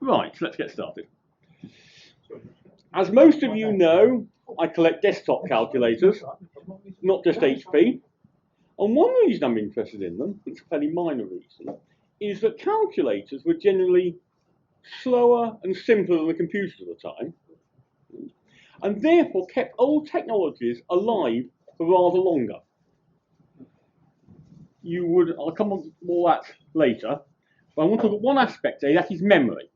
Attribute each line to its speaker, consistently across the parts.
Speaker 1: Right, so let's get started. As most of you know, I collect desktop calculators, not just HP. And one reason I'm interested in them, it's a fairly minor reason, is that calculators were generally slower and simpler than the computers at the time, and therefore kept old technologies alive for rather longer. I'll come on to more that later, but I want to look at one aspect today, that is memory.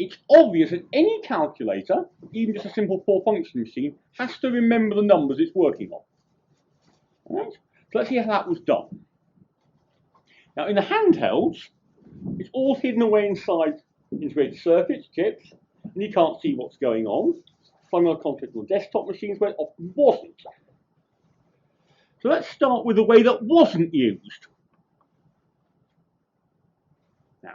Speaker 1: It's obvious that any calculator, even just a simple four-function machine, has to remember the numbers it's working on. Right? So let's see how that was done. Now in the handhelds, it's all hidden away inside integrated circuits, chips, and you can't see what's going on. Fundamental concept on desktop machines where it often wasn't. So let's start with the way that wasn't used. Now,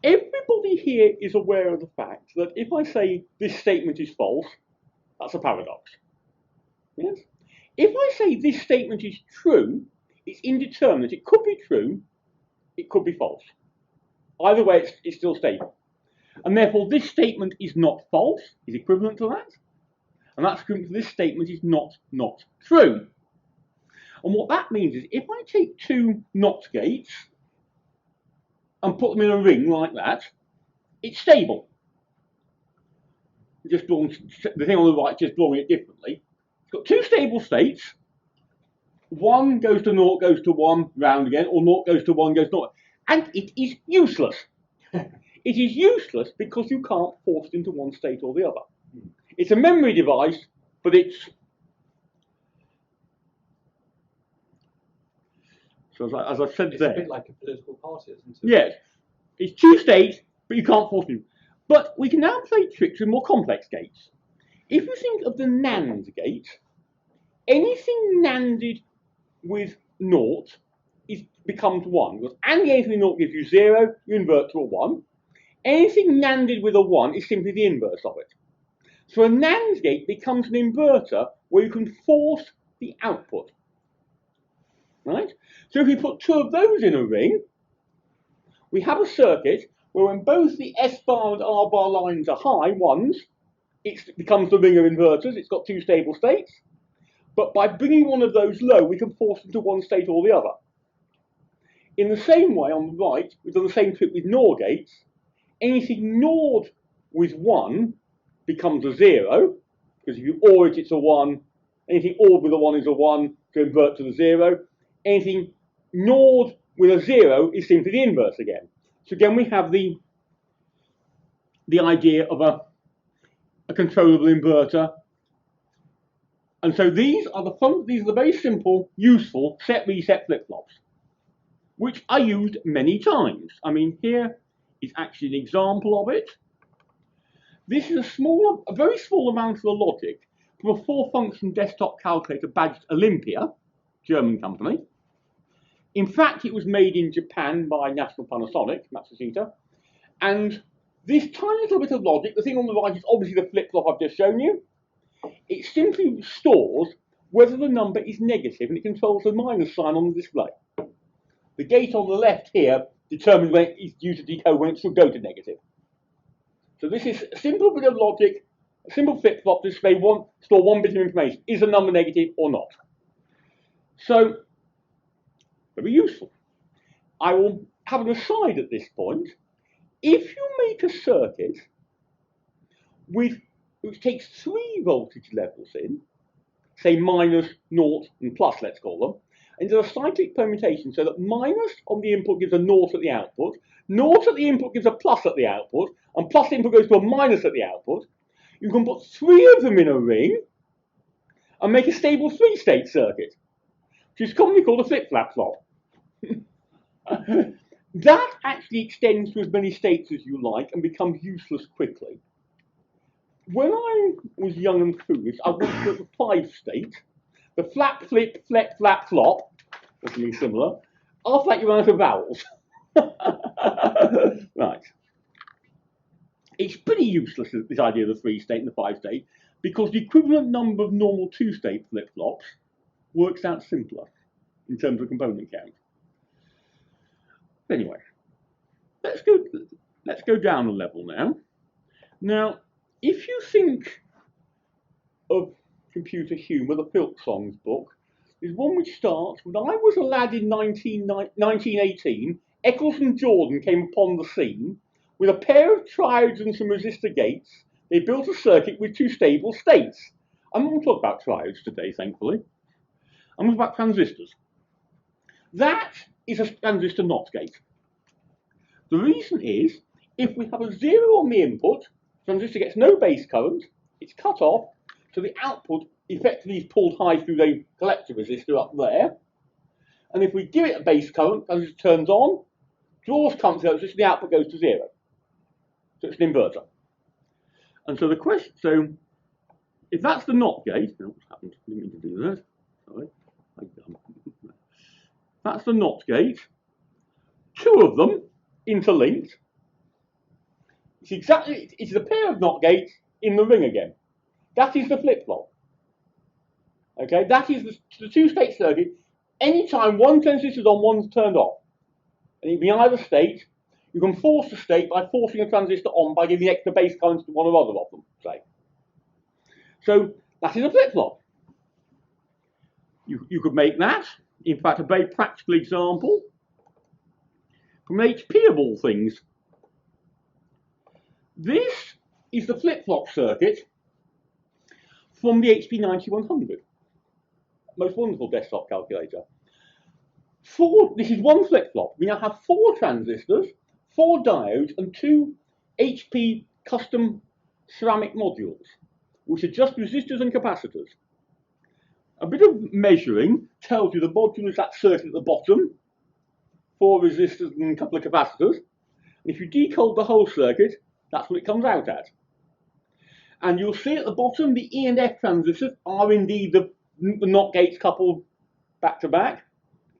Speaker 1: everybody here is aware of the fact that if I say this statement is false, that's a paradox. Yes? If I say this statement is true, it's indeterminate. It could be true, it could be false. Either way, it's still stable. And therefore, this statement is not false, is equivalent to that. And that's equivalent to this statement is not true. And what that means is if I take two NOT gates and put them in a ring like that, it's stable. Just drawn, the thing on the right, just drawing it differently. It's got two stable states. One goes to 0, goes to 1, round again, or 0 goes to 1, goes to 0. And it is useless. It is useless because you can't force it into one state or the other. It's a memory device, but it's... So as I've said there...
Speaker 2: It's a bit like a political party, isn't it?
Speaker 1: Yes. It's two states, but you can't force them. But we can now play tricks with more complex gates. If you think of the NAND gate, anything NANDed with 0 becomes 1. Because anything 0 gives you 0, you invert to a 1. Anything NANDed with a 1 is simply the inverse of it. So a NAND gate becomes an inverter where you can force the output. Right? So if we put two of those in a ring, we have a circuit where when both the S bar and R bar lines are high, ones, it becomes the ring of inverters. It's got two stable states. But by bringing one of those low, we can force them to one state or the other. In the same way, on the right, we've done the same trick with NOR gates. Anything NORed with 1 becomes a 0, because if you OR it, it's a 1. Anything ORed with a 1 is a 1, to invert to the 0. Anything NORed with a 0 is simply the inverse again. So again, we have the idea of a controllable inverter. And so these are the very simple, useful set-reset flip-flops, which are used many times. I mean, here is actually an example of it. This is a very small amount of the logic from a four-function desktop calculator badged Olympia, German company. In fact, it was made in Japan by National Panasonic, Matsushita. And this tiny little bit of logic, the thing on the right is obviously the flip-flop I've just shown you. It simply stores whether the number is negative, and it controls the minus sign on the display. The gate on the left here determines when it's due to decode, when it should go to negative. So this is a simple bit of logic, a simple flip-flop to store one bit of information. Is the number negative or not? So, very useful. I will have an aside at this point. If you make a circuit which takes 3 voltage levels in, say minus, 0, and plus, let's call them, and does a cyclic permutation so that minus on the input gives a 0 at the output, 0 at the input gives a plus at the output, and plus input goes to a minus at the output, you can put 3 of them in a ring and make a stable 3-state circuit, which is commonly called a flip-flap-flop. That actually extends to as many states as you like and becomes useless quickly. When I was young and foolish, I went to the 5-state, the flap, flip, flip, flap, flop, or something similar. After that, you run out of vowels. Right. It's pretty useless, this idea of the 3-state and the 5-state, because the equivalent number of normal 2-state flip-flops works out simpler in terms of component count. Anyway, let's let's go down a level now. Now, if you think of computer humour, the Filksongs book, there's one which starts, when I was a lad in 1918, Eccles and Jordan came upon the scene. With a pair of triodes and some resistor gates, they built a circuit with two stable states. I'm not going to talk about triodes today, thankfully. I'm going to talk about transistors. That is a transistor NOT gate. The reason is, if we have a 0 on the input, the transistor gets no base current, it's cut off, so the output effectively is pulled high through the collector resistor up there. And if we give it a base current, the transistor turns on, draws current to the resistor, the output goes to 0. So it's an inverter. And so the question, so if that's the NOT gate, what's happened? I didn't mean to do that. Sorry. That's the NOT gate. Two of them interlinked. It's a pair of NOT gates in the ring again. That is the flip-flop. Okay, that is the two-state circuit. Anytime one transistor is on, one's turned off. And it can be either state. You can force the state by forcing a transistor on by giving extra base currents to one or other of them, say. So that is a flip-flop. You could make that. In fact, a very practical example from HP of all things. This is the flip-flop circuit from the HP 9100. Most wonderful desktop calculator. This is one flip-flop. We now have 4 transistors, 4 diodes, and 2 HP custom ceramic modules, which are just resistors and capacitors. A bit of measuring tells you the module is that circuit at the bottom, 4 resistors and a couple of capacitors. And if you decode the whole circuit, that's what it comes out at. And you'll see at the bottom, the E and F transistors are indeed the NOT gates coupled back to back.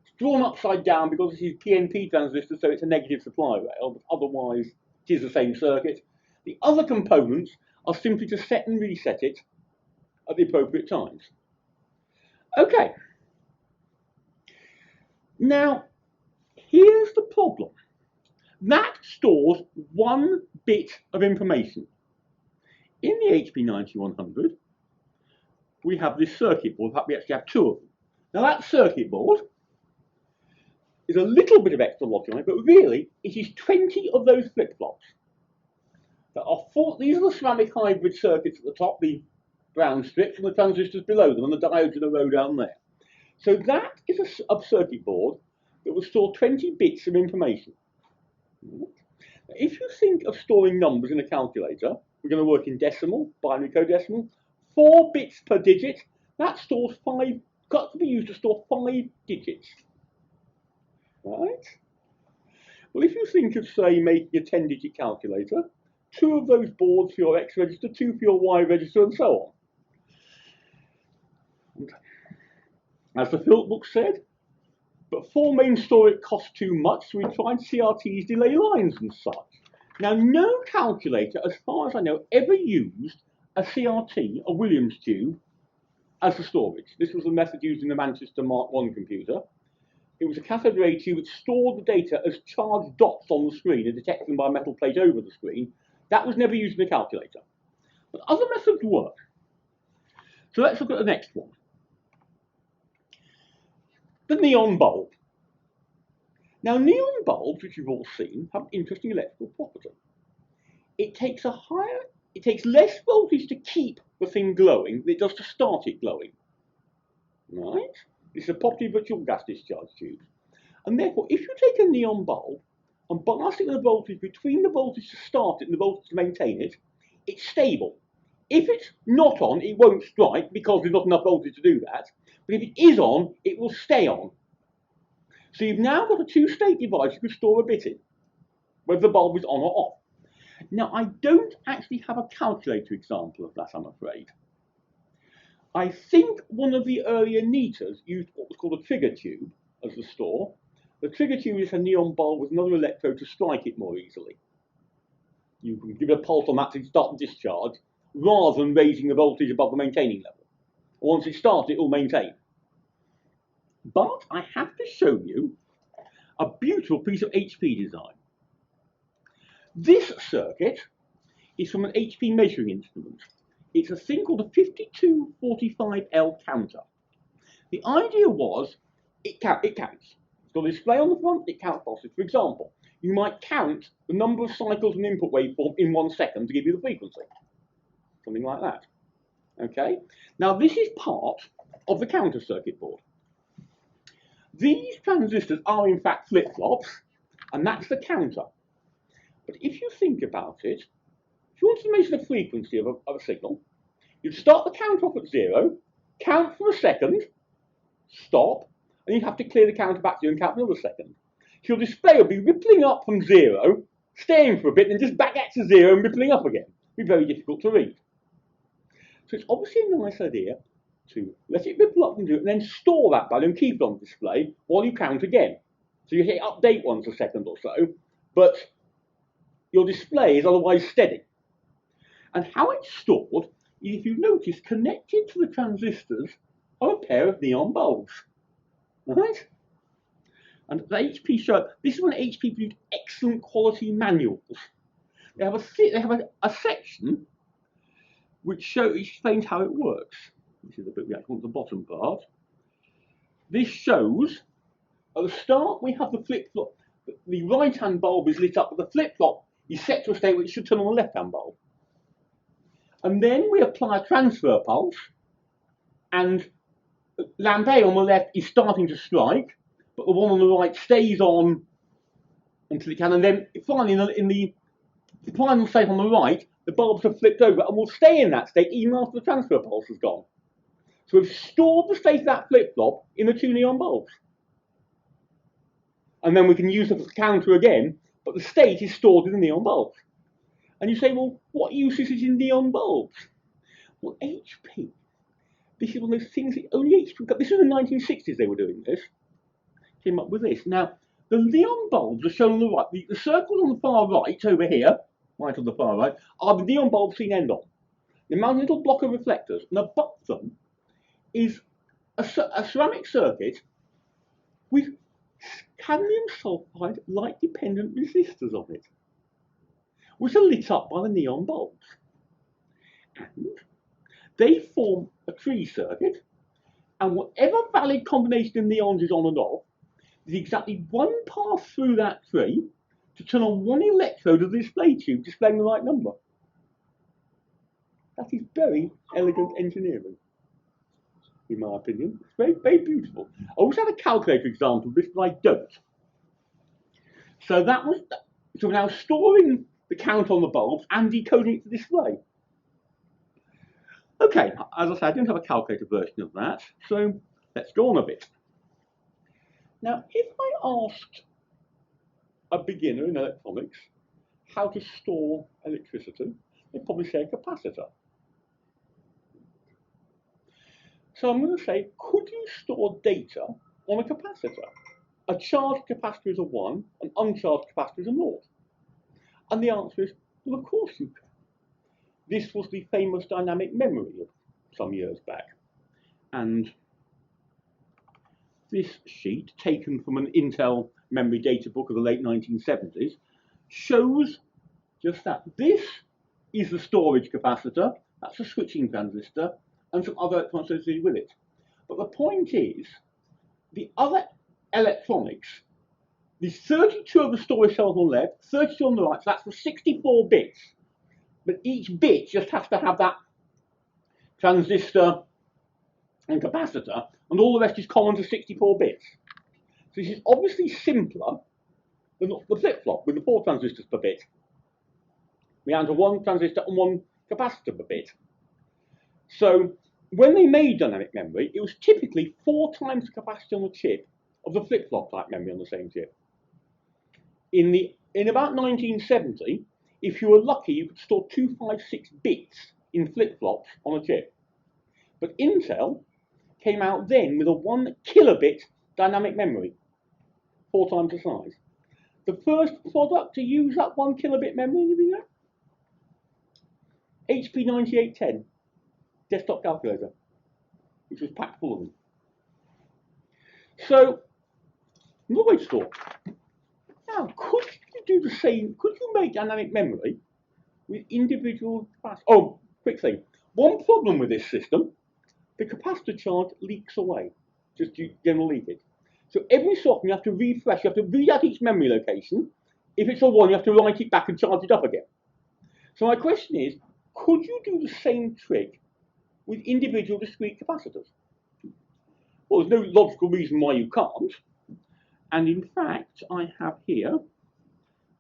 Speaker 1: It's drawn upside down because this is PNP transistor, so it's a negative supply rail, but otherwise it is the same circuit. The other components are simply to set and reset it at the appropriate times. Okay. Now, here's the problem. That stores 1 bit of information. In the HP 9100, we have this circuit board. In fact, we actually have 2 of them. Now, that circuit board is a little bit of extra logic on it, but really, it is 20 of those flip-flops. These are the ceramic hybrid circuits at the top, the brown strips, and the transistors below them, and the diodes in a row down there. So that is a circuit board that will store 20 bits of information. Now, if you think of storing numbers in a calculator, we're going to work in decimal, binary codecimal, 4 bits per digit. That stores 5, got to be used to store 5 digits. Right? Well, if you think of, say, making a 10-digit calculator, 2 of those boards for your X register, 2 for your Y register, and so on. As the Filt book said, but 4 main storage costs too much, so we tried CRTs, delay lines and such. Now, no calculator, as far as I know, ever used a CRT, a Williams tube, as the storage. This was the method used in the Manchester Mark I computer. It was a cathode ray tube that stored the data as charged dots on the screen and detected them by a metal plate over the screen. That was never used in a calculator. But other methods work. So let's look at the next one. The neon bulb. Now, neon bulbs, which you've all seen, have an interesting electrical property. It takes less voltage to keep the thing glowing than it does to start it glowing. Right? This is a property of virtual gas discharge tubes. And therefore, if you take a neon bulb and bias it with a voltage between the voltage to start it and the voltage to maintain it, it's stable. If it's not on, it won't strike because there's not enough voltage to do that. But if it is on, it will stay on. So you've now got a 2-state device you can store a bit in, whether the bulb is on or off. Now, I don't actually have a calculator example of that, I'm afraid. I think one of the earlier Neaters used what was called a trigger tube as the store. The trigger tube is a neon bulb with another electrode to strike it more easily. You can give it a pulse on that to start the discharge, rather than raising the voltage above the maintaining level. Once it starts, it will maintain. But I have to show you a beautiful piece of HP design. This circuit is from an HP measuring instrument. It's a thing called a 5245L counter. The idea was it counts. It's got a display on the front, it counts pulses. For example, you might count the number of cycles of an input waveform in 1 second to give you the frequency. Something like that. Okay? Now this is part of the counter circuit board. These transistors are in fact flip-flops, and that's the counter. But if you think about it, if you want to measure the frequency of a signal, you'd start the counter off at 0, count for a second, stop, and you'd have to clear the counter back to 0 and count for another second. So your display will be rippling up from 0, staying for a bit, and then just back out to 0 and rippling up again. It'd be very difficult to read. So it's obviously a nice idea to let it ripple up and do it, and then store that value and keep it on display while you count again. So you hit update once a second or so, but your display is otherwise steady. And how it's stored is, if you notice, connected to the transistors are a pair of neon bulbs. Right? And the HP show, this is when HP produced excellent quality manuals. They have a section which explains how it works. This is the bit we actually want the bottom part. This shows, at the start we have the flip-flop. The right-hand bulb is lit up, but the flip-flop is set to a state where it should turn on the left-hand bulb. And then we apply a transfer pulse, and lamp A on the left is starting to strike, but the one on the right stays on until it can, and then finally in the final state on the right, the bulbs are flipped over and will stay in that state even after the transfer pulse has gone. So we've stored the state of that flip-flop in the 2 neon bulbs. And then we can use the counter again, but the state is stored in the neon bulbs. And you say, well, what use is it in neon bulbs? Well, HP, this is one of those things that only HP, this was in the 1960s they were doing this, came up with this. Now, the neon bulbs are shown on the right. The circles on the far right, over here, right on the far right, are the neon bulbs seen end on. They mount a little block of reflectors, and above them is a ceramic circuit with cadmium sulfide light-dependent resistors on it, which are lit up by the neon bulbs. And they form a tree circuit, and whatever valid combination of neons is on and off, there's exactly one path through that tree to turn on one electrode of the display tube displaying the right number. That is very elegant engineering, in my opinion. It's very, very beautiful. I also had a calculator example of this, but I don't. So we're now storing the count on the bulbs and decoding it to display. Okay, as I said, I didn't have a calculator version of that, so let's go on a bit. Now, if I asked a beginner in electronics how to store electricity, they'd probably say a capacitor. So I'm going to say, could you store data on a capacitor? A charged capacitor is a 1, an uncharged capacitor is a 0. And the answer is, well, of course you can. This was the famous dynamic memory of some years back. And this sheet, taken from an Intel memory data book of the late 1970s, shows just that. This is the storage capacitor, that's a switching transistor, and some other electronics associated with it. But the point is, the other electronics, there's 32 of the storage cells on the left, 32 on the right, so that's for 64 bits. But each bit just has to have that transistor and capacitor, and all the rest is common to 64 bits. So this is obviously simpler than the flip-flop with the 4 transistors per bit. We have 1 transistor and 1 capacitor per bit. So when they made dynamic memory, it was typically 4 times the capacity on the chip of the flip-flop type memory on the same chip. In about 1970, if you were lucky, you could store 256 bits in flip-flops on a chip. But Intel came out then with a 1 kilobit dynamic memory, 4 times the size. The first product to use that 1 kilobit memory, you know? HP 9810 desktop calculator, which was packed full of them. So, another way to store. Now, could you do the same? Could you make dynamic memory with individual capacitors? Oh, quick thing. One problem with this system, the capacitor charge leaks away, just general leakage. So every so often you have to refresh, you have to read out each memory location. If it's a 1, you have to write it back and charge it up again. So my question is, could you do the same trick with individual discrete capacitors? Well, there's no logical reason why you can't. And in fact, I have here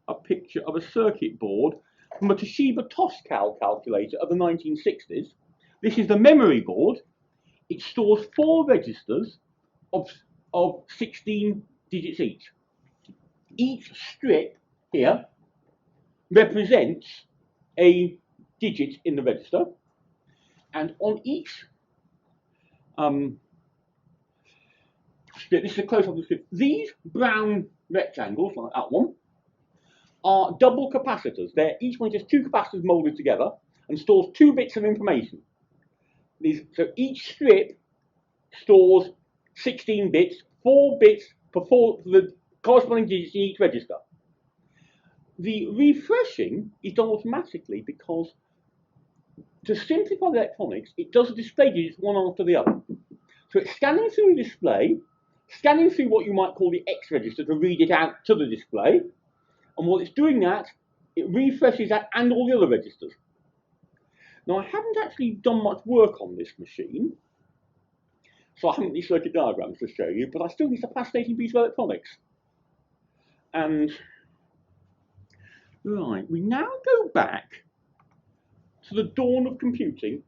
Speaker 1: a picture of a circuit board from a Toshiba Toscal calculator of the 1960s. This is the memory board. It stores 4 registers of 16 digits each. Each strip here represents a digit in the register, and on each strip, this is a close-up of the strip, these brown rectangles, like that one, are double capacitors. Each one has 2 capacitors molded together and stores 2 bits of information. So each strip stores 16 bits, 4 bits for the corresponding digits in each register. The refreshing is done automatically because, to simplify the electronics, it does the display digits one after the other. So it's scanning through the display, scanning through what you might call the X register to read it out to the display, and while it's doing that, it refreshes that and all the other registers. Now, I haven't actually done much work on this machine, so I haven't these circuit diagrams to show you, but I still think it's a fascinating piece of electronics. And, right, we now go back to the dawn of computing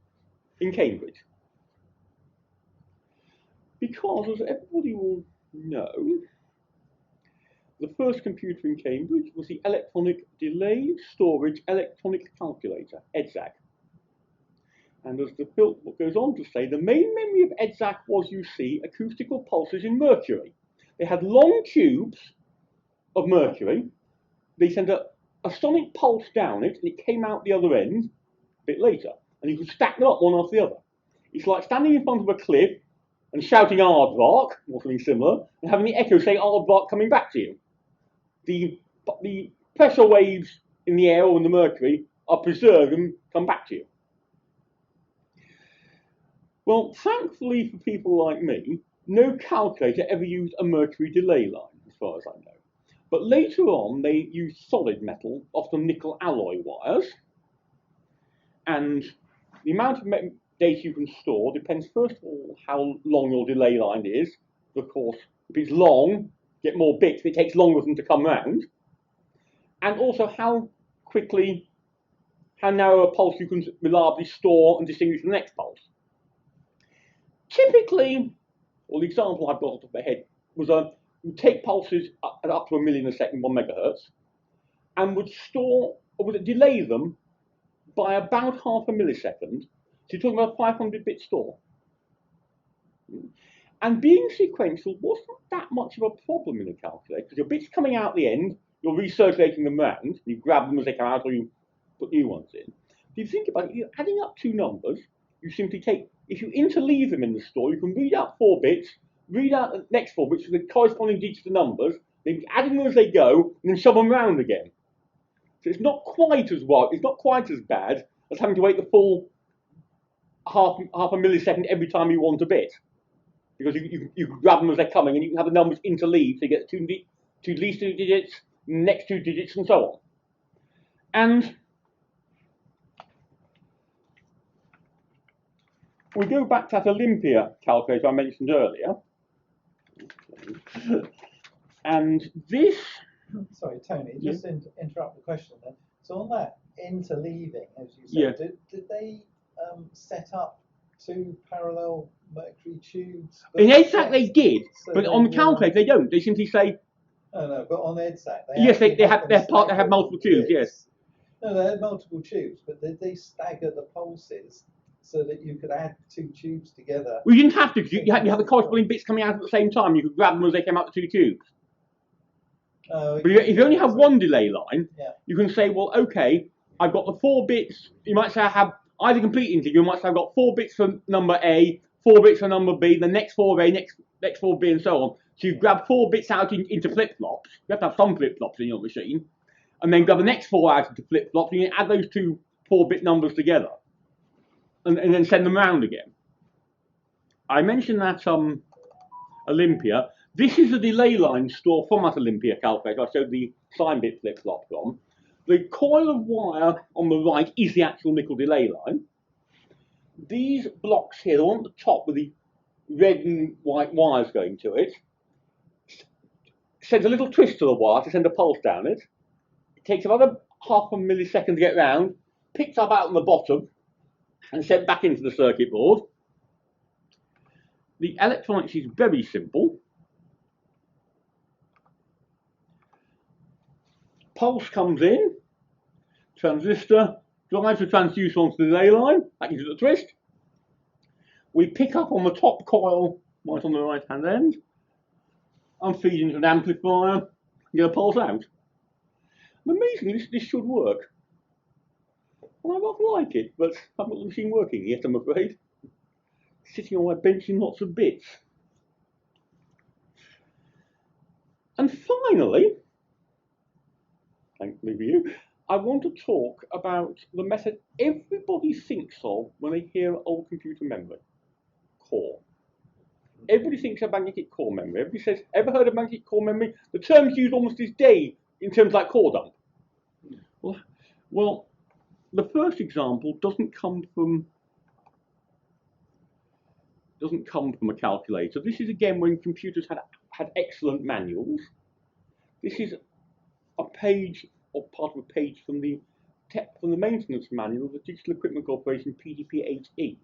Speaker 1: in Cambridge. Because, as everybody will know, the first computer in Cambridge was the Electronic Delay Storage Electronic Calculator, EDSAC. And as the book goes on to say, the main memory of EDSAC was, you see, acoustical pulses in mercury. They had long tubes of mercury. They sent a sonic pulse down it, and it came out the other end a bit later. And you could stack them up one after the other. It's like standing in front of a cliff and shouting aardvark, or something similar, and having the echo say aardvark coming back to you. The pressure waves in the air or in the mercury are preserved and come back to you. Well, thankfully for people like me, no calculator ever used a mercury delay line, as far as I know. But later on, they used solid metal, often nickel alloy wires, and the amount of data you can store depends, first of all, how long your delay line is. Of course, if it's long, you get more bits, but it takes longer for them to come round. And also how narrow a pulse you can reliably store and distinguish from the next pulse. Typically, well, the example I've got off the top of my head was you take pulses up to 1 million a second, 1 megahertz, and would delay them by about half a millisecond. So you're talking about a 500-bit store. And being sequential wasn't that much of a problem in a calculator, because your bits coming out the end, you're recirculating them round, you grab them as they come out, or you put new ones in. If you think about it, you're adding up 2 numbers, you simply take, if you interleave them in the store, you can read out 4 bits, read out the next 4 bits with the corresponding digits to numbers, then adding them as they go, and then shove them round again. So it's not quite as bad as having to wait the full half a millisecond every time you want a bit. Because you can grab them as they're coming, and you can have the numbers interleaved, so you get two least 2 digits, next 2 digits, and so on. And we go back to that Olympia calculator I mentioned earlier. And this...
Speaker 2: Sorry, Tony, just interrupt the question then. So on that interleaving, as you said, did they set up 2 parallel mercury tubes?
Speaker 1: In EDSAC they did, so but on the calculator they don't. They simply say...
Speaker 2: No, but on EDSAC
Speaker 1: they have multiple tubes, yes.
Speaker 2: No, they had multiple tubes, but did they stagger the pulses so that you could add 2 tubes together?
Speaker 1: Well, you didn't have to, because you have the corresponding bits coming out at the same time. You could grab them as they came out the 2 tubes. Oh, okay. But if you only have 1 delay line, you can say, well, okay, I've got the 4 bits. You might say I have either complete integer. You might say I've got 4 bits for number A, 4 bits for number B, the next 4 A, next 4 B, and so on. So you grab 4 bits out into flip-flops. You have to have some flip-flops in your machine. and then grab the next 4 out into flip-flops, and you add those two 4-bit numbers together, and then send them around again. I mentioned that Olympia. This is the delay line stored from that Olympia calculator I showed the sine bit flip-flop from. The coil of wire on the right is the actual nickel delay line. These blocks here, the one at the top with the red and white wires going to it, sends a little twist to the wire to send a pulse down it. It takes about a half a millisecond to get round, picks up out on the bottom, and sent back into the circuit board. The electronics is very simple. Pulse comes in, transistor drives the transducer onto the delay line, that gives it a twist. We pick up on the top coil, right on the right hand end, and feed into an amplifier, and get a pulse out. And amazingly, this should work. Well, I rather like it, but I haven't got the machine working yet, I'm afraid. Sitting on my bench in lots of bits. And finally, thankfully for you, I want to talk about the method everybody thinks of when they hear old computer memory, core. Everybody thinks of magnetic core memory. Everybody says, ever heard of magnetic core memory? The term's used almost this day in terms like core dump. Well, the first example doesn't come from a calculator. This is again when computers had excellent manuals. This is a page or part of a page from the maintenance manual of the Digital Equipment Corporation PDP-8E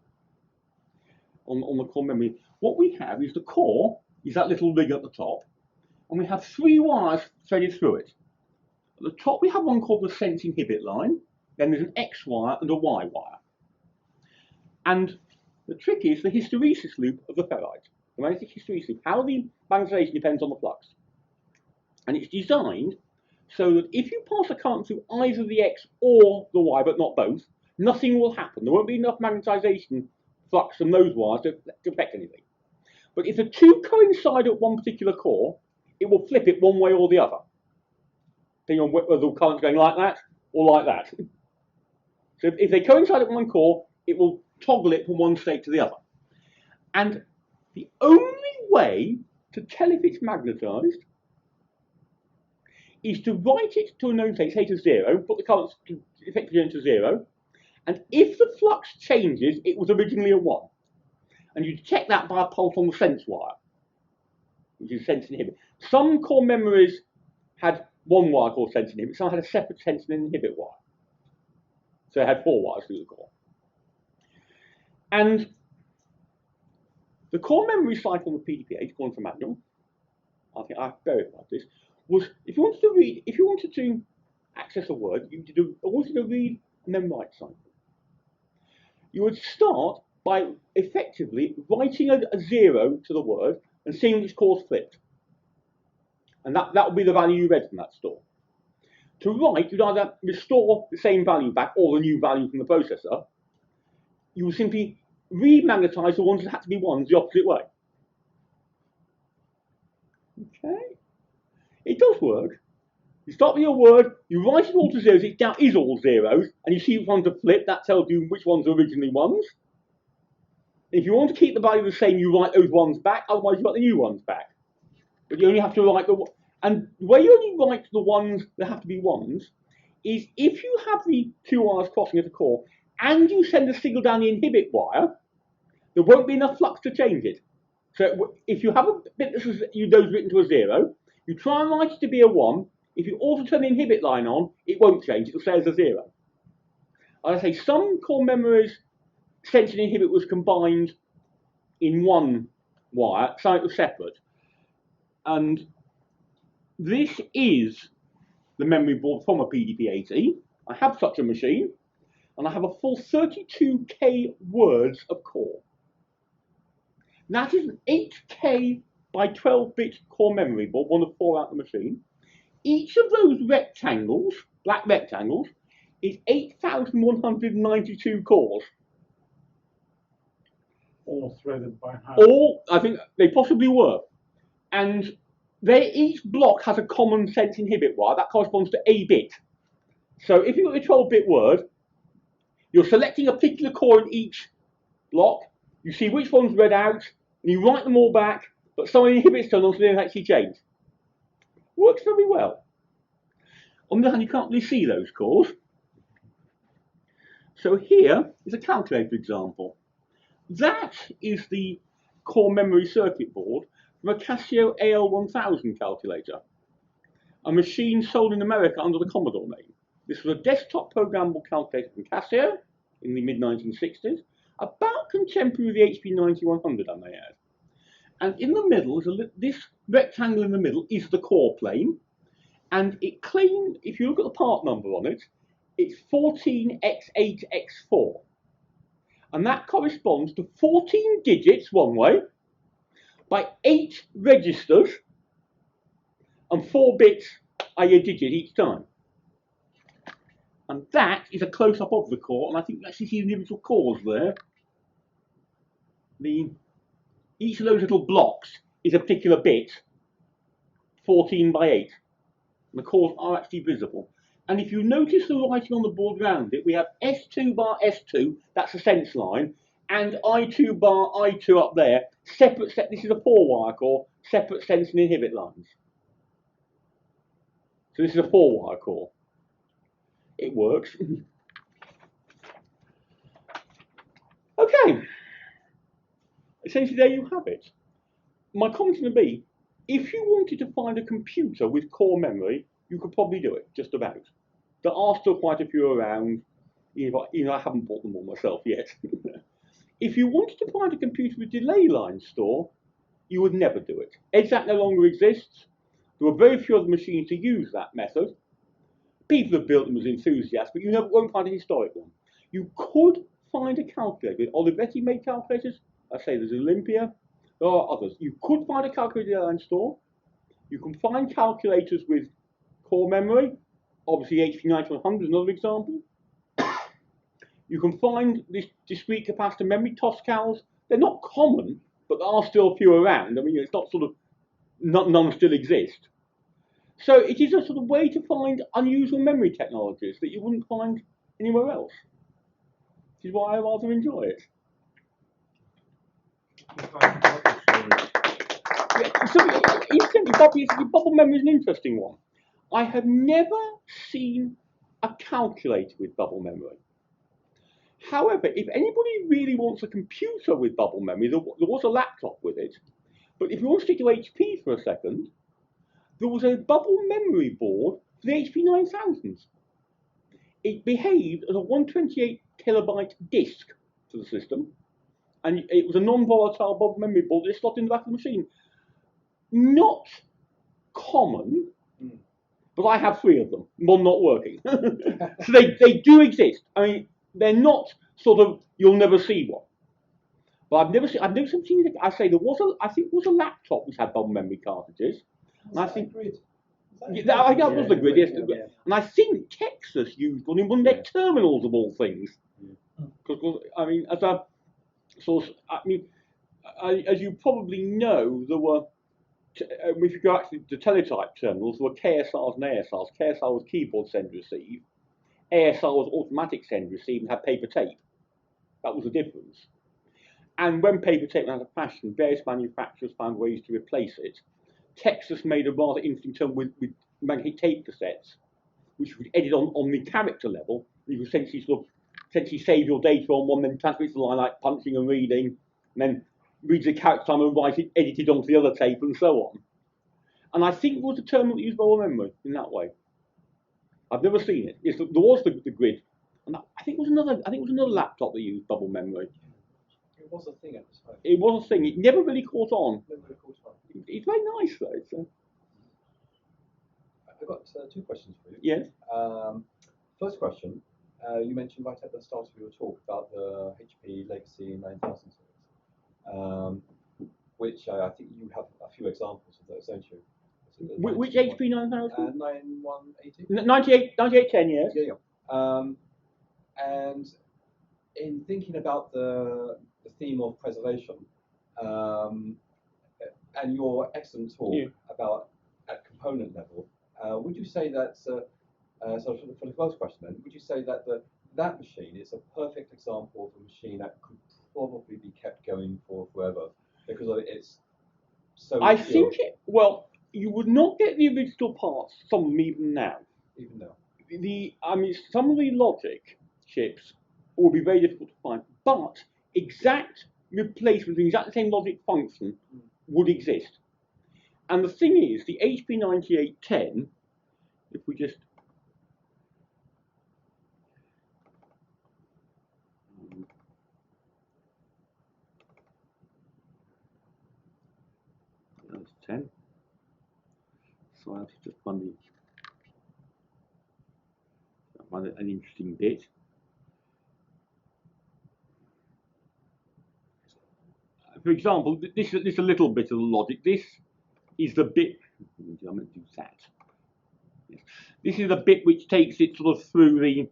Speaker 1: on the core memory. What we have is the core is that little rig at the top, and we have 3 wires threaded through it. At the top we have one called the sense inhibit line, then there's an X wire and a Y wire. And the trick is the hysteresis loop of the ferrite, the magnetic hysteresis loop, how the magnetization depends on the flux. And it's designed so that if you pass a current through either the X or the Y, but not both, nothing will happen. There won't be enough magnetization flux from those wires to affect anything. But if the two coincide at one particular core, it will flip it one way or the other, depending on whether the current's going like that or like that. So if they coincide at one core, it will toggle it from one state to the other. And the only way to tell if it's magnetized is to write it to a known state, say to 0, put the current effectively into 0, and if the flux changes, it was originally a 1. And you check that by a pulse on the sense wire, which is sense inhibit. Some core memories had one wire called sense inhibit, some had a separate sense and inhibit wire. So it had 4 wires through the core. And the core memory cycle of PDP-8, according to manual, I think I've verified this, was if you wanted to access a word, you always did a read and then write cycle. You would start by effectively writing a 0 to the word and seeing which core's flipped. And that would be the value you read from that store. To write, you'd either restore the same value back or the new value from the processor. You would simply remagnetize the ones that had to be 1s the opposite way. Okay? It does work. You start with your word, you write it all to 0s, it now is all 0s, and you see which ones are flipped, that tells you which ones are originally 1s. If you want to keep the value the same, you write those 1s back, otherwise you've got the new ones back. But you only have to write and the way you only write the ones that have to be 1s is if you have the 2 wires crossing at a core and you send a signal down the inhibit wire, there won't be enough flux to change it. So if you have a bit that's written to a 0, you try and write it to be a 1. If you also turn the inhibit line on, it won't change, it'll stay as a 0. I say some core memories, sense and inhibit was combined in one wire, some it was separate. And this is the memory board from a PDP-8E. I have such a machine, and I have a full 32K words of core. That is an 8K by 12-bit core memory board, one of 4 out of the machine. Each of those rectangles, black rectangles, is 8,192 cores.
Speaker 2: All threaded by hand.
Speaker 1: All, I think they possibly were. And each block has a common sense inhibit wire that corresponds to a bit So if you've got the 12-bit word, you're selecting a particular core in each block. You see which one's read out, and you write them all back, but some of the inhibits turn on so they don't actually change. Works very well. On the other hand, you can't really see those cores. So here is a calculator example. That is the core memory circuit board from a Casio AL1000 calculator, a machine sold in America under the Commodore name. This was a desktop programmable calculator from Casio in the mid-1960s, about contemporary with the HP 9100, I may add. And in the middle, this rectangle in the middle is the core plane, and it claimed, if you look at the part number on it, it's 14x8x4. And that corresponds to 14 digits one way by 8 registers and 4 bits, i.e. a digit each time. And that is a close-up of the core, and I think you actually see the individual cores there. Each of those little blocks is a particular bit, 14 by 8. And the cores are actually visible. And if you notice the writing on the board around it, we have S2 bar S2, that's the sense line, and I2 bar I2 up there, separate set. This is a 4-wire core, separate sense and inhibit lines. So this is a 4-wire core. It works. Okay. Essentially, there you have it. My comment going to be, if you wanted to find a computer with core memory, you could probably do it, just about. There are still quite a few around. I haven't bought them all myself yet. If you wanted to find a computer with delay line store, you would never do it. EDSAT no longer exists. There are very few other machines to use that method. People have built them as enthusiasts, but you won't find a historic one. You could find a calculator with Olivetti made calculators. I say there's Olympia. There are others. You could find a calculator delay line store. You can find calculators with core memory. Obviously, HP 9100 is another example. You can find this discrete capacitor memory Toscals. They're not common, but there are still a few around. I mean, it's not sort of, none still exist. So it is a sort of way to find unusual memory technologies that you wouldn't find anywhere else, which is why I rather enjoy it. Incidentally, bubble memory is an interesting one. I have never seen a calculator with bubble memory. However, if anybody really wants a computer with bubble memory, there was a laptop with it. But if you want to stick to HP for a second, there was a bubble memory board for the HP 9000s. It behaved as a 128 kilobyte disk to the system, and it was a non-volatile bubble memory board that slotted in the back of the machine. Not common, but I have 3 of them, one not working. So they do exist. I mean, they're not sort of, you'll never see one. But I've never seen it. I say I think there was a laptop which had bubble memory cartridges. And I think
Speaker 2: Grid?
Speaker 1: that was the grid, yes. Yeah. And I think Texas used one in one of their terminals of all things. Because I mean, as you probably know, there were. If you go actually to teletype terminals, there were KSRs and ASRs. KSR was keyboard send receive. ASR was automatic send receive and had paper tape. That was the difference. And when paper tape went out of fashion, various manufacturers found ways to replace it. Texas made a rather interesting term with magnetic tape cassettes, which you could edit on the character level. You could essentially save your data on one, then transfer it to the line like punching and reading, and then read the character time and write it edited onto the other tape and so on. And I think it was a terminal that used bubble memory in that way. I've never seen it. There was the grid, and I think it was another laptop that used bubble memory.
Speaker 2: It was a thing at the time.
Speaker 1: It was a thing. It never really caught on.
Speaker 2: Never really caught on.
Speaker 1: It's very nice though.
Speaker 3: I've got 2 questions for you.
Speaker 1: Yes.
Speaker 3: First question, you mentioned right at the start of your talk about the HP Legacy 9000 series, which I think you have a few examples of those, don't you?
Speaker 1: Which HP 9000?
Speaker 3: 9180?
Speaker 1: 9810, yes.
Speaker 3: Yeah. And in thinking about the theme of preservation, and your excellent talk about at component level, would you say that So for the first question then, would you say that that machine is a perfect example of a machine that could probably be kept going for forever because it's so
Speaker 1: I
Speaker 3: skilled,
Speaker 1: think well, you would not get the original parts from them even now.
Speaker 3: even now?
Speaker 1: I mean, some of the logic chips will be very difficult to find, but exact replacement with exactly the same logic function would exist. And the thing is, the HP 9810, if we just that's 10. So I have to just find an interesting bit. For example, this is a little bit of the logic. This is the bit. I'm going to do that. Yes. This is the bit which takes it sort of through the.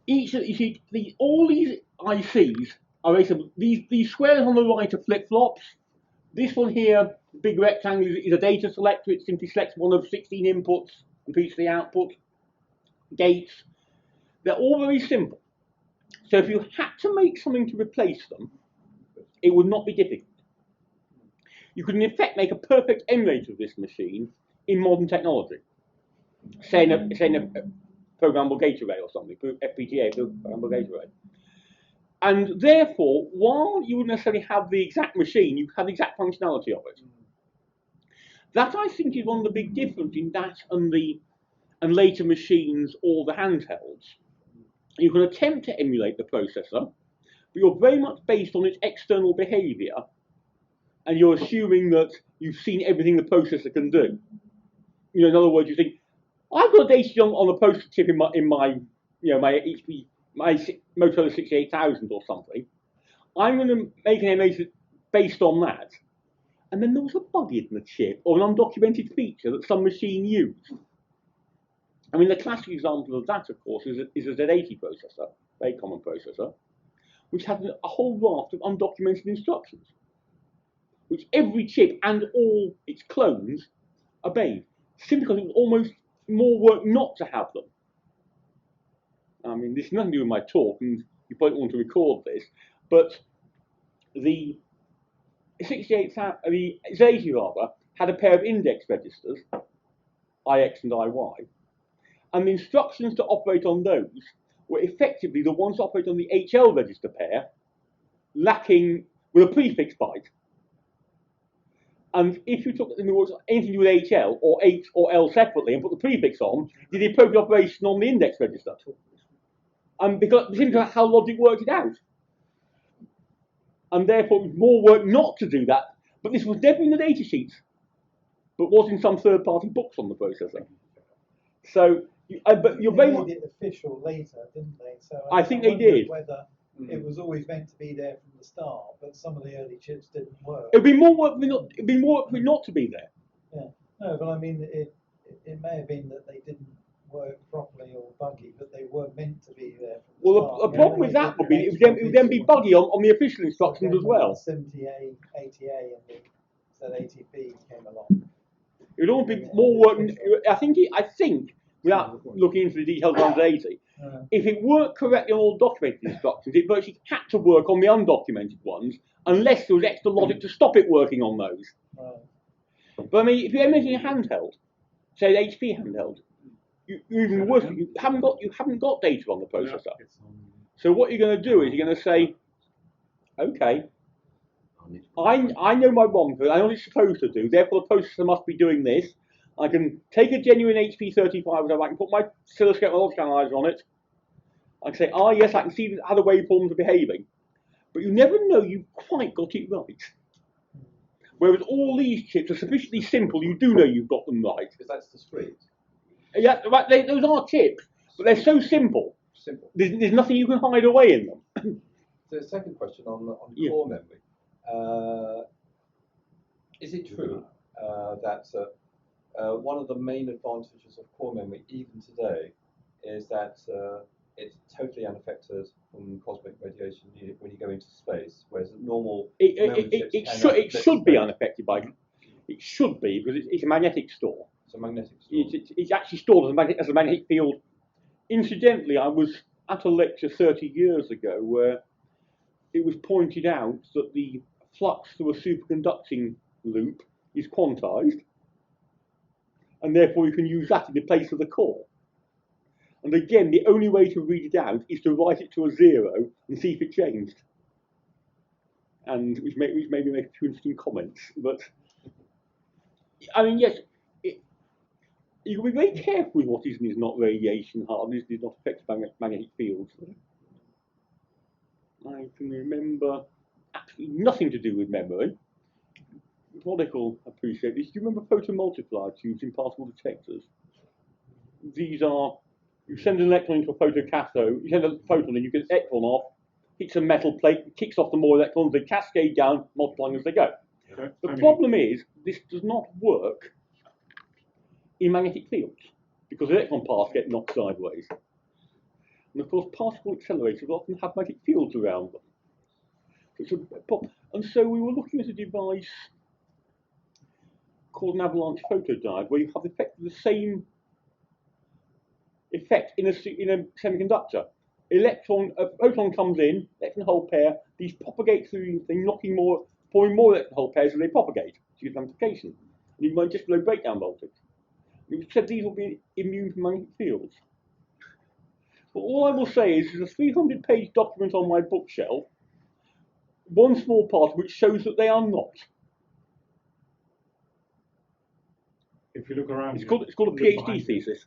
Speaker 1: You see, all these ICs are basically these squares on the right are flip flops. This one here, big rectangle, is a data selector. It simply selects one of 16 inputs and feeds the output. Gates. They're all very simple. So if you had to make something to replace them, it would not be difficult. You could in effect make a perfect emulator of this machine in modern technology. Say in a programmable gate array or something, FPGA, programmable gate array. And therefore, while you wouldn't necessarily have the exact machine, you have the exact functionality of it. That I think is one of the big differences in that and later machines or the handhelds. You can attempt to emulate the processor, but you're very much based on its external behavior, and you're assuming that you've seen everything the processor can do. You know, in other words, you think, I've got a data on the processor chip in my Motorola 68000 or something. I'm going to make an emulator based on that, and then there was a bug in the chip or an undocumented feature that some machine used. I mean, the classic example of that, of course, is a Z80 processor, very common processor, which has a whole raft of undocumented instructions, which every chip and all its clones obeyed, simply because it was almost more work not to have them. I mean, this has nothing to do with my talk, and you probably want to record this, but the Z80 rather had a pair of index registers, IX and IY, and the instructions to operate on those were effectively the ones that operate on the HL register pair, lacking with a prefix byte. And if you took anything to do with HL or H or L separately and put the prefix on, did the appropriate operation on the index register. And because simply how logic worked it out. And therefore it was more work not to do that. But this was never in the data sheets, but was in some third-party books on the processor. So, but you're very much.
Speaker 2: They made it official later, didn't they? So
Speaker 1: I think they did.
Speaker 2: Whether it was always meant to be there from the start, but some of the early chips didn't work.
Speaker 1: It'd be more work for it not to be there.
Speaker 2: Yeah. No, but I mean, it may have been that they didn't work properly or buggy, but they were meant to be there from the start.
Speaker 1: Well, the problem with that would be it would then be buggy on the official instructions as well.
Speaker 2: 70A, 80A, and the Z80B came along.
Speaker 1: It would all be more work. I think, without looking into the details of 80, if it worked correctly on all documented instructions, it virtually had to work on the undocumented ones, unless there was extra logic to stop it working on those.
Speaker 2: Right.
Speaker 1: But I mean, if you're imaging a handheld, say an HP handheld, even worse, you haven't got data on the processor. So what you're going to do is you're going to say, okay, I know my ROM code, I know what it's supposed to do, therefore the processor must be doing this. I can take a genuine HP35, I can put my oscilloscope and logic analyzer on it. I can say, yes, I can see how the waveforms are behaving. But you never know you've quite got it right. Whereas all these chips are sufficiently simple, you do know you've got them right.
Speaker 3: Because that's discrete.
Speaker 1: Yeah, right, those are chips, but they're so simple. There's nothing you can hide away in them.
Speaker 3: So the second question on core memory. Is it true that one of the main advantages of core memory, even today, is that it's totally unaffected from cosmic radiation when you go into space, whereas normal
Speaker 1: it should be unaffected by it. It should be because it's a magnetic store.
Speaker 3: So magnetic storm.
Speaker 1: It's actually stored as a magnetic field. Incidentally, I was at a lecture 30 years ago where it was pointed out that the flux through a superconducting loop is quantized, and therefore you can use that in the place of the core. And again, the only way to read it out is to write it to a 0 and see if it changed. And which made me make a few interesting comments. But I mean, yes, you can be very careful with what is and is not radiation hardened, is not affected by magnetic fields. I can remember absolutely nothing to do with memory. What I call appreciate this. Do you remember photomultiplier tubes in particle detectors? These are, you send an electron into a photocathode, you send a photon and you get an electron off, hits a metal plate, kicks off the more electrons, they cascade down, multiplying as they go. Okay. The problem is, this does not work in magnetic fields, because electron paths get knocked sideways. And of course, particle accelerators often have magnetic fields around them. And so we were looking at a device called an avalanche photodiode, where you have effectively the same effect in a semiconductor. A photon comes in, electron hole pair, these propagate through the thing, forming more electron hole pairs as they propagate to get amplification. And you might just below breakdown voltage. We said these will be immune from magnetic fields. But all I will say is there's a 300-page document on my bookshelf, one small part which shows that they are not.
Speaker 4: If you look around,
Speaker 1: it's called a PhD thesis.